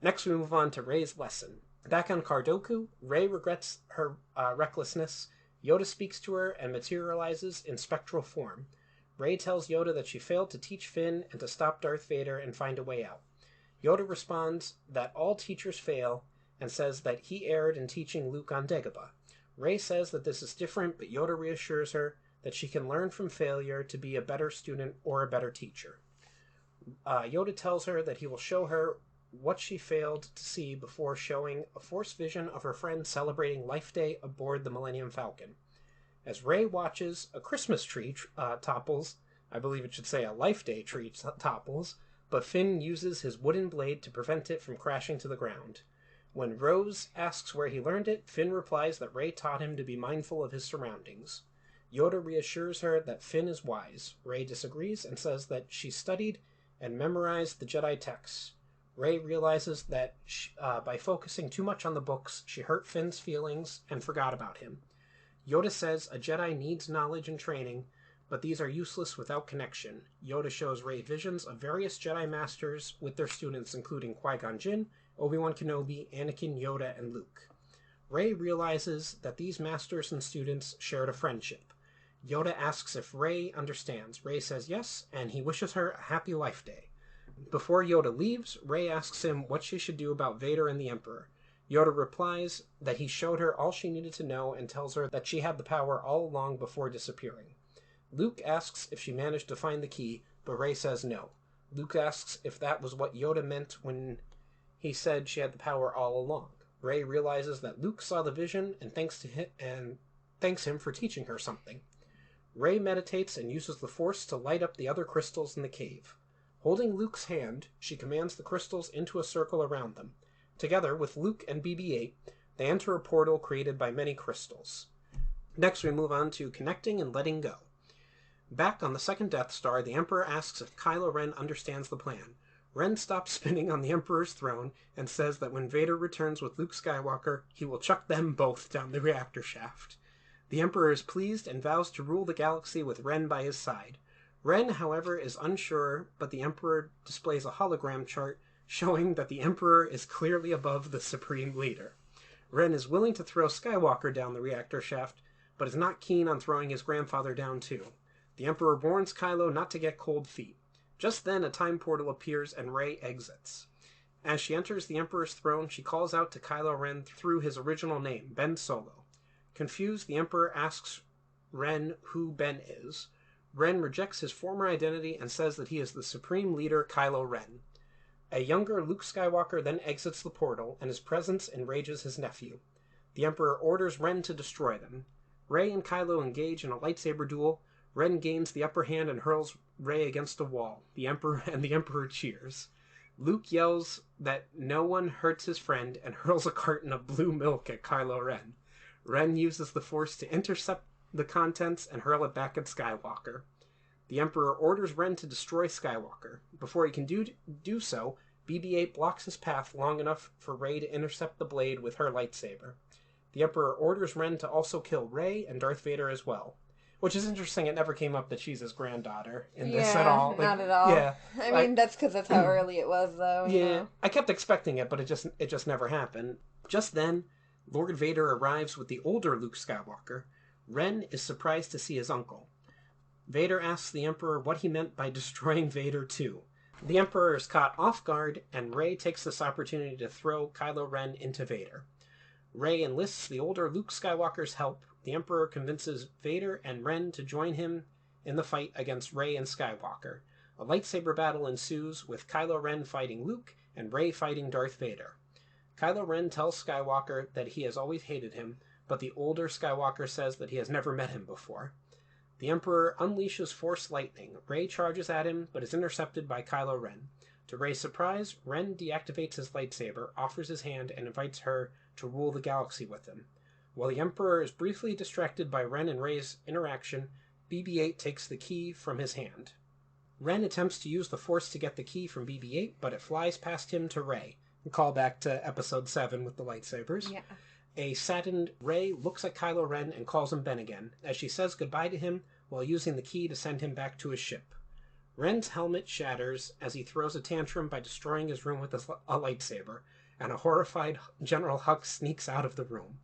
Next, we move on to Rey's lesson. Back on Cardoku, Rey regrets her recklessness. Yoda speaks to her and materializes in spectral form. Rey tells Yoda that she failed to teach Finn and to stop Darth Vader and find a way out. Yoda responds that all teachers fail and says that he erred in teaching Luke on Dagobah. Rey says that this is different, but Yoda reassures her that she can learn from failure to be a better student or a better teacher. Yoda tells her that he will show her what she failed to see before showing a Force vision of her friend celebrating Life Day aboard the Millennium Falcon. As Rey watches, a Christmas tree topples. I believe it should say a Life Day tree topples, but Finn uses his wooden blade to prevent it from crashing to the ground. When Rose asks where he learned it, Finn replies that Rey taught him to be mindful of his surroundings. Yoda reassures her that Finn is wise. Rey disagrees and says that she studied and memorized the Jedi texts. Rey realizes that by focusing too much on the books, she hurt Finn's feelings and forgot about him. Yoda says a Jedi needs knowledge and training, but these are useless without connection. Yoda shows Rey visions of various Jedi Masters with their students, including Qui-Gon Jinn, Obi-Wan Kenobi, Anakin, Yoda, and Luke. Rey realizes that these masters and students shared a friendship. Yoda asks if Rey understands. Rey says yes, and he wishes her a happy Life Day. Before Yoda leaves, Rey asks him what she should do about Vader and the Emperor. Yoda replies that he showed her all she needed to know and tells her that she had the power all along before disappearing. Luke asks if she managed to find the key, but Rey says no. Luke asks if that was what Yoda meant when he said she had the power all along. Rey realizes that Luke saw the vision and thanks him for teaching her something. Rey meditates and uses the Force to light up the other crystals in the cave. Holding Luke's hand, she commands the crystals into a circle around them. Together with Luke and BB-8, they enter a portal created by many crystals. Next, we move on to connecting and letting go. Back on the second Death Star, the Emperor asks if Kylo Ren understands the plan. Ren stops spinning on the Emperor's throne and says that when Vader returns with Luke Skywalker, he will chuck them both down the reactor shaft. The Emperor is pleased and vows to rule the galaxy with Ren by his side. Ren, however, is unsure, but the Emperor displays a hologram chart showing that the Emperor is clearly above the Supreme Leader. Ren is willing to throw Skywalker down the reactor shaft, but is not keen on throwing his grandfather down too. The Emperor warns Kylo not to get cold feet. Just then, a time portal appears and Rey exits. As she enters the Emperor's throne, she calls out to Kylo Ren through his original name, Ben Solo. Confused, the Emperor asks Ren who Ben is. Ren rejects his former identity and says that he is the Supreme Leader, Kylo Ren. A younger Luke Skywalker then exits the portal, and his presence enrages his nephew. The Emperor orders Ren to destroy them. Rey and Kylo engage in a lightsaber duel. Ren gains the upper hand and hurls Rey against a wall. The Emperor cheers. Luke yells that no one hurts his friend and hurls a carton of blue milk at Kylo Ren. Ren uses the Force to intercept the contents and hurl it back at Skywalker. The Emperor orders Ren to destroy Skywalker. Before he can do so, BB-8 blocks his path long enough for Rey to intercept the blade with her lightsaber. The Emperor orders Ren to also kill Rey and Darth Vader as well. Which is interesting, it never came up that she's his granddaughter in this at all. Like, not at all. Yeah. I mean, that's because that's how early it was, though. Yeah. You know? I kept expecting it, but it just never happened. Just then, Lord Vader arrives with the older Luke Skywalker. Ren is surprised to see his uncle. Vader asks the Emperor what he meant by destroying Vader too. The Emperor is caught off guard, and Rey takes this opportunity to throw Kylo Ren into Vader. Rey enlists the older Luke Skywalker's help. The Emperor convinces Vader and Ren to join him in the fight against Rey and Skywalker. A lightsaber battle ensues, with Kylo Ren fighting Luke and Rey fighting Darth Vader. Kylo Ren tells Skywalker that he has always hated him, but the older Skywalker says that he has never met him before. The Emperor unleashes Force Lightning. Rey charges at him, but is intercepted by Kylo Ren. To Rey's surprise, Ren deactivates his lightsaber, offers his hand, and invites her to rule the galaxy with him. While the Emperor is briefly distracted by Ren and Rey's interaction, BB-8 takes the key from his hand. Ren attempts to use the Force to get the key from BB-8, but it flies past him to Rey. Call back to Episode 7 with the lightsabers. Yeah. A saddened Rey looks at Kylo Ren and calls him Ben again, as she says goodbye to him while using the key to send him back to his ship. Ren's helmet shatters as he throws a tantrum by destroying his room with a lightsaber, and a horrified General Hux sneaks out of the room.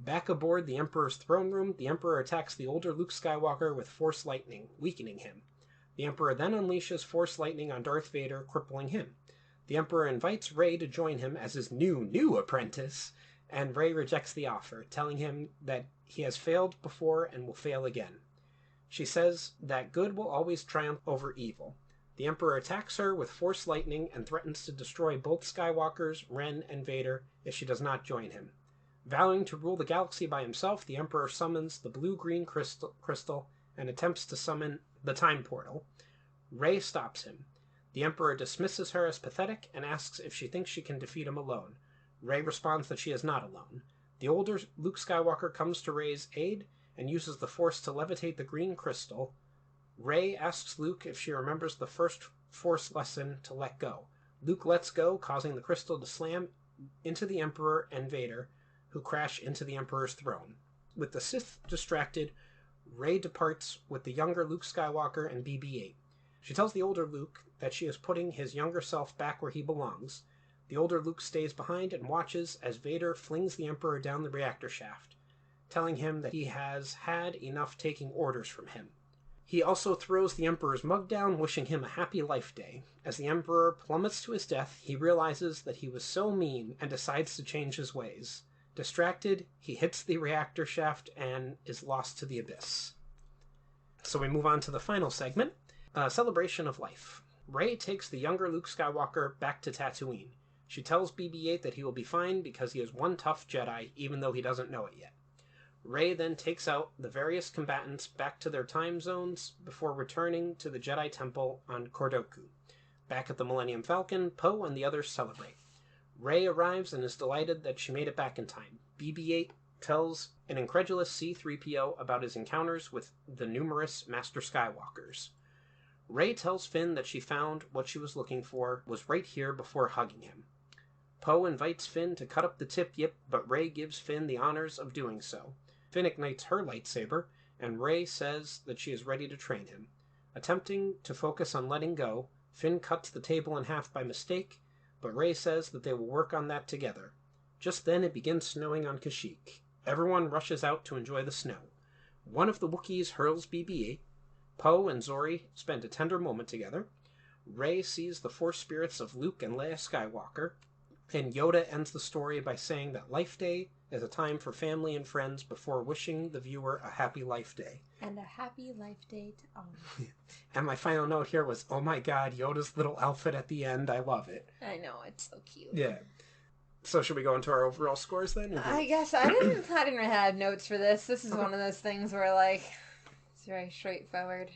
Back aboard the Emperor's throne room, the Emperor attacks the older Luke Skywalker with Force Lightning, weakening him. The Emperor then unleashes Force Lightning on Darth Vader, crippling him. The Emperor invites Rey to join him as his new apprentice, and Rey rejects the offer, telling him that he has failed before and will fail again. She says that good will always triumph over evil. The Emperor attacks her with Force Lightning and threatens to destroy both Skywalkers, Ren and Vader, if she does not join him. Vowing to rule the galaxy by himself, the Emperor summons the blue-green crystal and attempts to summon the time portal. Rey stops him. The Emperor dismisses her as pathetic and asks if she thinks she can defeat him alone. Rey responds that she is not alone. The older Luke Skywalker comes to Rey's aid and uses the Force to levitate the green crystal. Rey asks Luke if she remembers the first Force lesson to let go. Luke lets go, causing the crystal to slam into the Emperor and Vader, who crash into the Emperor's throne. With the Sith distracted, Rey departs with the younger Luke Skywalker and BB-8. She tells the older Luke that she is putting his younger self back where he belongs. The older Luke stays behind and watches as Vader flings the Emperor down the reactor shaft, telling him that he has had enough taking orders from him. He also throws the Emperor's mug down, wishing him a happy life day. As the Emperor plummets to his death, he realizes that he was so mean and decides to change his ways. Distracted, he hits the reactor shaft and is lost to the abyss. So we move on to the final segment, Celebration of Life. Rey takes the younger Luke Skywalker back to Tatooine. She tells BB-8 that he will be fine because he is one tough Jedi, even though he doesn't know it yet. Rey then takes out the various combatants back to their time zones before returning to the Jedi Temple on Cordoku. Back at the Millennium Falcon, Poe and the others celebrate. Rey arrives and is delighted that she made it back in time. BB-8 tells an incredulous C-3PO about his encounters with the numerous Master Skywalkers. Rey tells Finn that she found what she was looking for was right here before hugging him. Poe invites Finn to cut up the tip-yip, but Rey gives Finn the honors of doing so. Finn ignites her lightsaber, and Rey says that she is ready to train him. Attempting to focus on letting go, Finn cuts the table in half by mistake, but Rey says that they will work on that together. Just then it begins snowing on Kashyyyk. Everyone rushes out to enjoy the snow. One of the Wookiees hurls BB-8. Poe and Zori spend a tender moment together. Rey sees the Force spirits of Luke and Leia Skywalker, and Yoda ends the story by saying that Life Day is a time for family and friends before wishing the viewer a happy Life Day. And a happy Life Day to all. And my final note here was, oh my god, Yoda's little outfit at the end, I love it. I know, it's so cute. Yeah. So should we go into our overall scores then? I guess I didn't really have notes for this. This is one of those things where, like, it's very straightforward.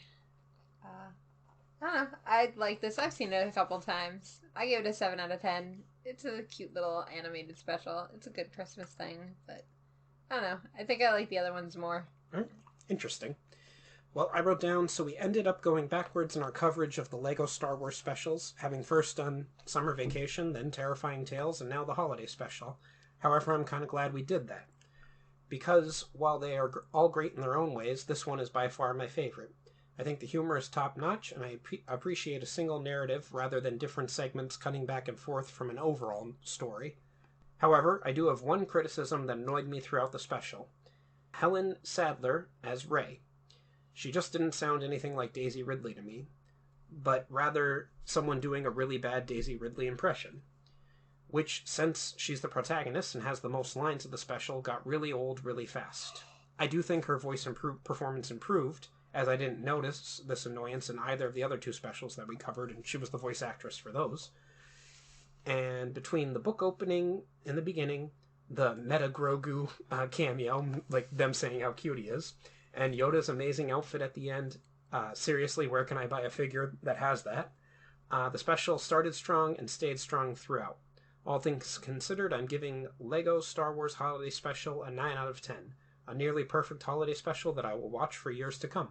I don't know. I like this. I've seen it a couple times. I give it a 7 out of 10. It's a cute little animated special. It's a good Christmas thing, but I don't know. I think I like the other ones more. Interesting. Well, I wrote down, so we ended up going backwards in our coverage of the LEGO Star Wars specials, having first done Summer Vacation, then Terrifying Tales, and now the Holiday Special. However, I'm kind of glad we did that. Because, while they are all great in their own ways, this one is by far my favorite. I think the humor is top-notch, and I appreciate a single narrative rather than different segments cutting back and forth from an overall story. However, I do have one criticism that annoyed me throughout the special. Helen Sadler as Rey. She just didn't sound anything like Daisy Ridley to me, but rather someone doing a really bad Daisy Ridley impression. Which, since she's the protagonist and has the most lines of the special, got really old really fast. I do think her voice performance improved, as I didn't notice this annoyance in either of the other two specials that we covered, and she was the voice actress for those. And between the book opening in the beginning, the Meta Grogu cameo, like them saying how cute he is, and Yoda's amazing outfit at the end, seriously, where can I buy a figure that has that? The special started strong and stayed strong throughout. All things considered, I'm giving LEGO Star Wars Holiday Special a 9 out of 10. A nearly perfect holiday special that I will watch for years to come.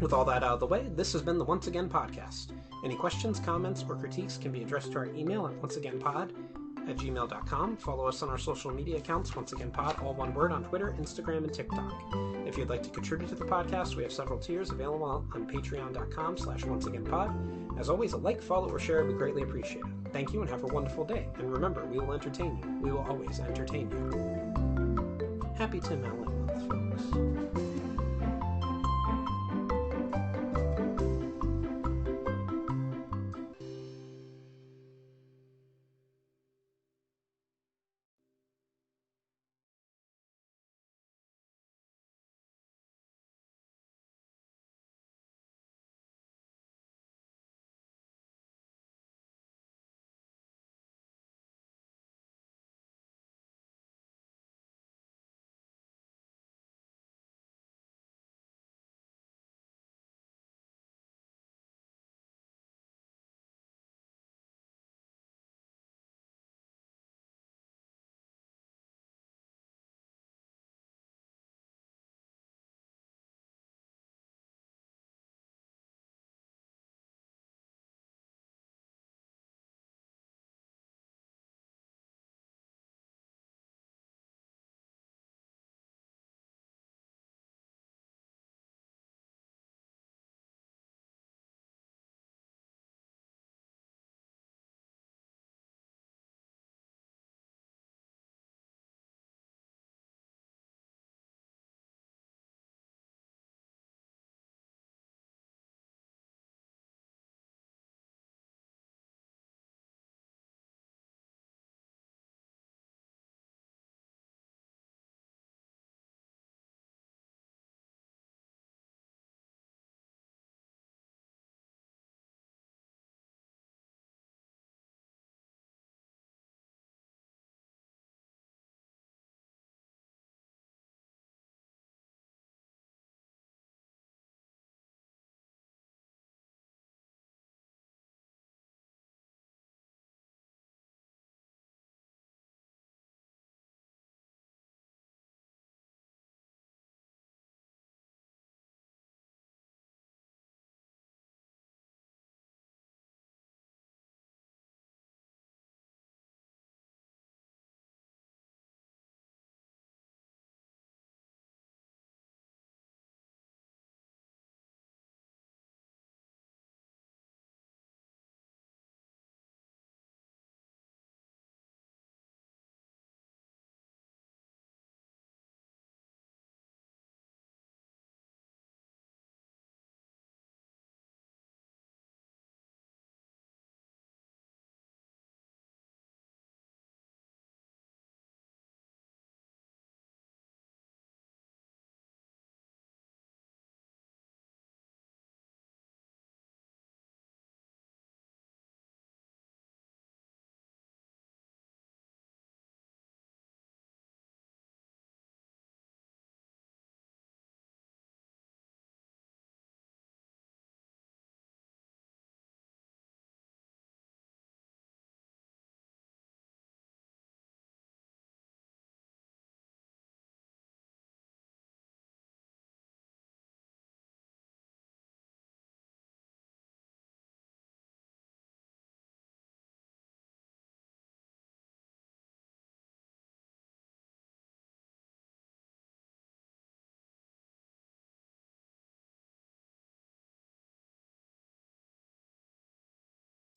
With all that out of the way, this has been the Once Again Podcast. Any questions, comments, or critiques can be addressed to our email at onceagainpod@gmail.com. Follow us on our social media accounts, Once Again Pod, all one word, on Twitter, Instagram, and TikTok. If you'd like to contribute to the podcast, we have several tiers available on patreon.com/onceagainpod. As always, a like, follow, or share would be greatly appreciated. Thank you and have a wonderful day. And remember, we will entertain you. We will always entertain you. Happy Tim Allen Month, folks.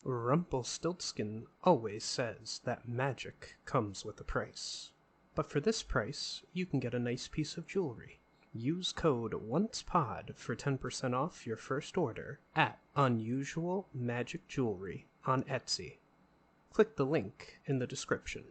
Rumpelstiltskin always says that magic comes with a price. But for this price, you can get a nice piece of jewelry. Use code ONCEPOD for 10% off your first order at Unusual Magic Jewelry on Etsy. Click the link in the description.